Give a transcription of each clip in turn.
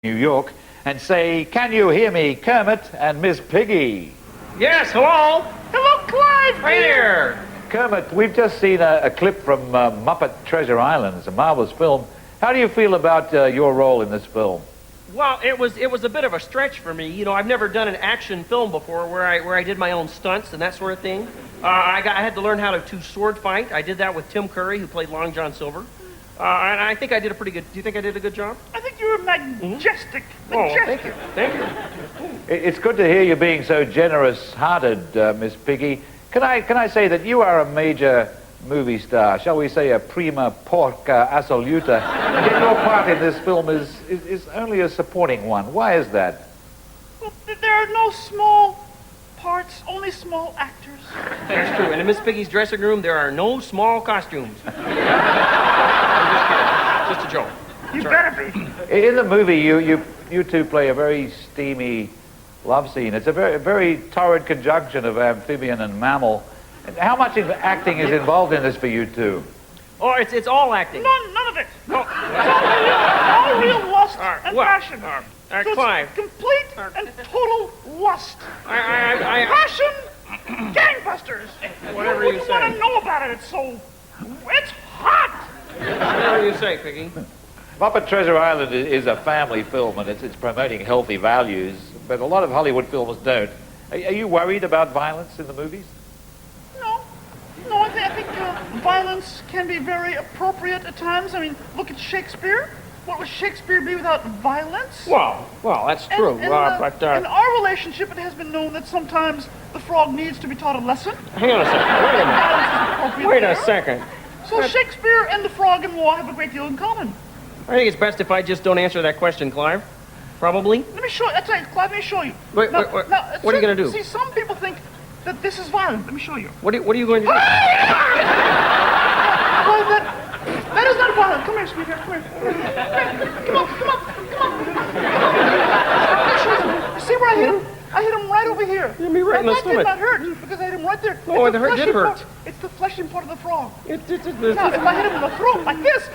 New York, and say, "Can you hear me, Kermit and Miss Piggy?" Yes, hello? Hello, Clive! Right here. Kermit, we've just seen a clip from Muppet Treasure Island. It's a marvelous film. How do you feel about your role in this film? Well, it was a bit of a stretch for me. You know, I've never done an action film before where I did my own stunts and that sort of thing. I had to learn how to sword fight. I did that with Tim Curry, who played Long John Silver. And I think I did a pretty good... Do you think I did a good job? I think you were majestic. Oh, thank you. Thank you. It's good to hear you being so generous-hearted, Miss Piggy. Can I say that you are a major movie star, shall we say a prima porca assoluta, and yet your part in this film is only a supporting one. Why is that? Well, there are no small parts, only small actors. That's true. And in Miss Piggy's dressing room, there are no small costumes. Just a joke. You better be. In the movie, you two play a very steamy love scene. It's a very torrid conjunction of amphibian and mammal. How much acting is involved in this for you two? Oh, it's all acting. None of it. No. It's all real lust and passion. So Clive. it's complete and total lust. Passion. Gangbusters. Whatever you you wouldn't want say. to know about it. It's hot. Whatever you say, Piggy. Muppet Treasure Island is a family film, and it's promoting healthy values, but a lot of Hollywood films don't. Are you worried about violence in the movies? No, I think violence can be very appropriate at times. I mean, look at Shakespeare. What would Shakespeare be without violence? Well, that's true. In our relationship, it has been known that sometimes the frog needs to be taught a lesson. Hang on a second. Wait a second. So Shakespeare and the frog-in-law have a great deal in common. I think it's best if I just don't answer that question, Clive. Probably. Let me show you. That's right, Clive, let me show you. Wait, what are you going to do? See, some people think that this is violent. Let me show you. What are you going to do? That is not violent. Come here, sweetheart. Come here. Come on. You see where I hit him? I hit him right over here. You hit me right in the That stomach. did not hurt because I hit him right there. No, it did hurt. It's the fleshy part of the frog. Now, if I hit him in the throat like this,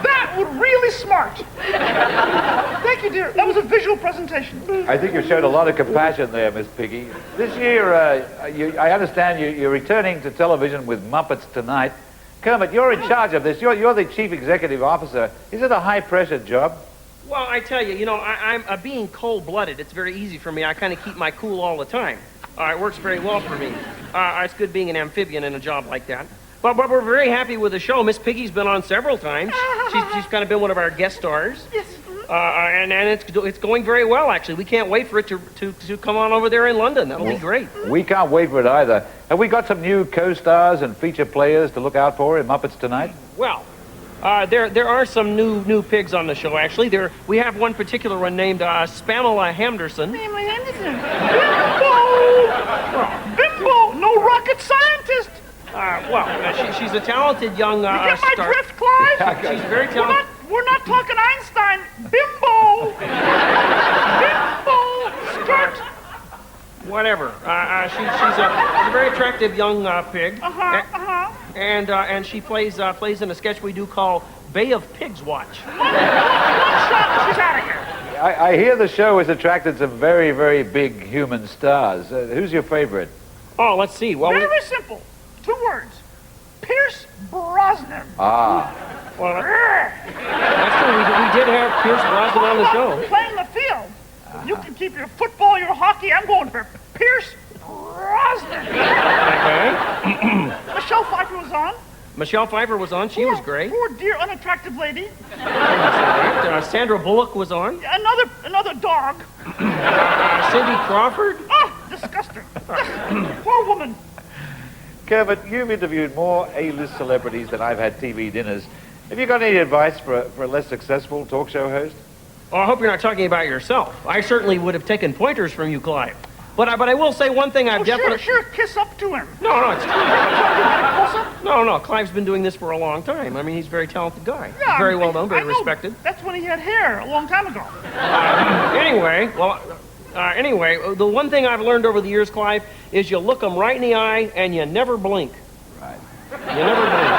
that would really smart. Thank you, dear. That was a visual presentation. I think you showed a lot of compassion there, Miss Piggy. This year, I understand you're returning to television with Muppets Tonight. Kermit, you're in charge of this. You're the chief executive officer. Is it a high-pressure job? Well, I tell you, I'm being cold-blooded. It's very easy for me. I kind of keep my cool all the time. It works very well for me. It's good being an amphibian in a job like that. But we're very happy with the show. Miss Piggy's been on several times. She's kind of been one of our guest stars. Yes. And it's going very well, actually. We can't wait for it to come on over there in London. That'll be great. We can't wait for it either. Have we got some new co-stars and feature players to look out for in Muppets Tonight? Well, there are some new pigs on the show, actually. We have one particular one named Spamela Henderson. Bimbo! No rocket scientist! She's a talented young You get my star. drift, Clive? She's very talented. We're not talking Einstein. Bimbo! Bimbo! Skirt! Whatever. She's a very attractive young pig. And she plays in a sketch we do called Bay of Pigs Watch. She's out of here. I hear the show has attracted some very, very big human stars. Who's your favorite? Oh, let's see. Well, very simple. 2 words. Pierce Brosnan. Well, that's true. We did have Pierce Brosnan on the show. Playing the field. You can keep your football, your hockey. I'm going for Pierce Brosnan. Okay. Michelle Pfeiffer was on. Michelle Pfeiffer was on. She was great. Poor dear unattractive lady. Sandra Bullock was on. Another dog. Cindy Crawford. Oh, disgusting. Poor woman. Kermit, you've interviewed more A-list celebrities than I've had TV dinners. Have you got any advice for a less successful talk show host? Oh, I hope you're not talking about yourself. I certainly would have taken pointers from you, Clive. But I will say one thing I've definitely... Sure, kiss up to him. No, it's true. No, Clive's been doing this for a long time. I mean, he's a very talented guy. Yeah, very well known, very I know. respected. That's when he had hair a long time ago. Anyway, the one thing I've learned over the years, Clive, is you look them right in the eye and you never blink. Right. You never blink.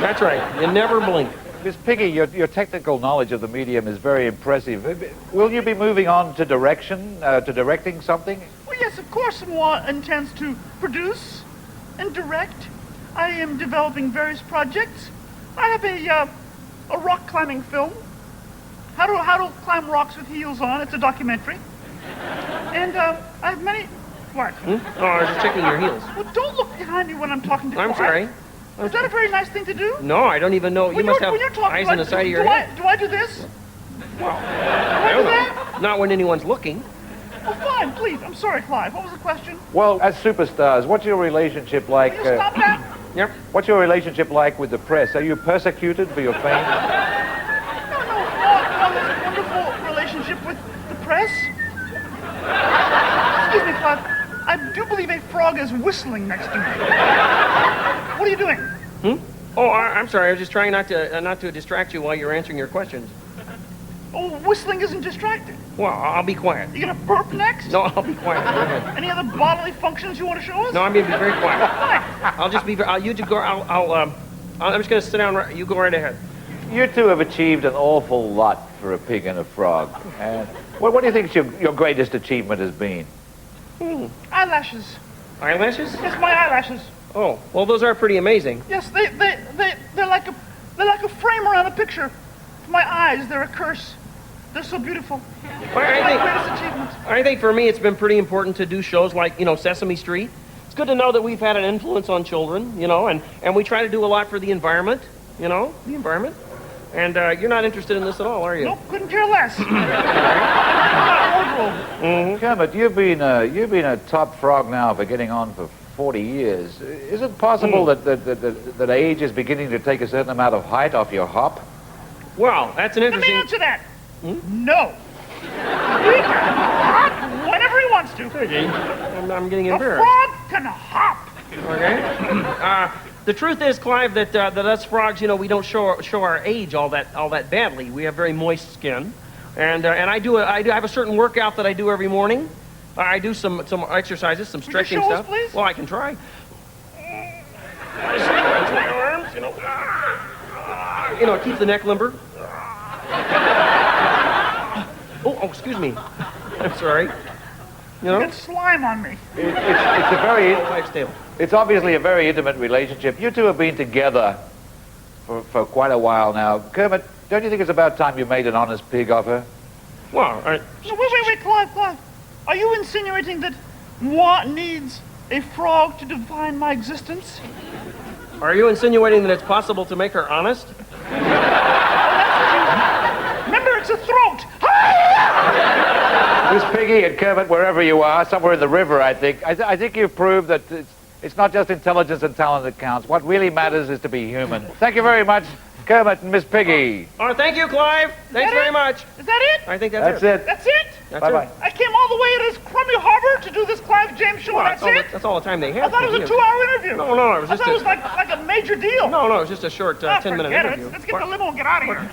That's right. You never blink. Miss Piggy, your technical knowledge of the medium is very impressive. Will you be moving on to directing something? Well, yes, of course, moi intends to produce and direct. I am developing various projects. I have a rock climbing film. How to climb rocks with heels on. It's a documentary. And I have many. What? Oh, I was just checking your heels. Well, don't look behind me when I'm talking to you. I'm sorry. Is that a very nice thing to do? No, I don't even know. You must have eyes on the side of your head. Do I do this? Well, I do that? not when anyone's looking. Oh, fine, please. I'm sorry, Clive. What was the question? Well, as superstars, what's your relationship like? Will you stop that? Yep. What's your relationship like with the press? Are you persecuted for your fame? No, this wonderful relationship with the press. Excuse me, Clive. I do believe a frog is whistling next to me. What are you doing? Oh, I'm sorry. I was just trying not to distract you while you're answering your questions. Oh, whistling isn't distracting. Well, I'll be quiet. You gonna burp next? No, I'll be quiet. Go ahead. Any other bodily functions you want to show us? No, I'm gonna be very quiet. Fine. I'll just be. I'm just gonna sit down. You go right ahead. You two have achieved an awful lot for a pig and a frog. And what do you think your greatest achievement has been? Eyelashes. Eyelashes? Yes, my eyelashes. Oh, well, those are pretty amazing. Yes, they're like a frame around a picture. For my eyes, they're a curse. They're so beautiful. My greatest achievement. I think for me, it's been pretty important to do shows like, Sesame Street. It's good to know that we've had an influence on children, and we try to do a lot for the environment, the environment. And you're not interested in this at all, are you? Nope, couldn't care less. Kermit, you've been a top frog now for getting on for 40 years. Is it possible that age is beginning to take a certain amount of height off your hop? Well, that's an Let interesting... me answer that. No. He can hop whenever he wants to. Okay. I'm getting A embarrassed. frog can hop. Okay. The truth is, Clive, that us frogs, we don't show our age all that badly. We have very moist skin, and I have a certain workout that I do every morning. I do some exercises, some stretching show us, stuff. please? Well, I can try. I stretch my arms, it keeps the neck limber. Oh, excuse me. I'm sorry. You get slime on me. It's obviously a very intimate relationship. You two have been together for quite a while now. Kermit, don't you think it's about time you made an honest pig of her? Well, No, wait, Clive. Are you insinuating that moi needs a frog to define my existence? Are you insinuating that it's possible to make her honest? Remember, it's a throat. Miss Piggy and Kermit, wherever you are, somewhere in the river, I think. I think you've proved that it's not just intelligence and talent that counts. What really matters is to be human. Thank you very much, Kermit and Miss Piggy. Oh, thank you, Clive. Thanks very much. Is that it? I think that's it. That's it? Bye-bye. I came all the way to this crummy harbor to do this Clive James show, and that's it? That's all the time they have. I thought it was a 2-hour interview. No, it was I just thought it was like a major deal. No, it was just a short 10-minute interview. Let's get the limo and get out of here.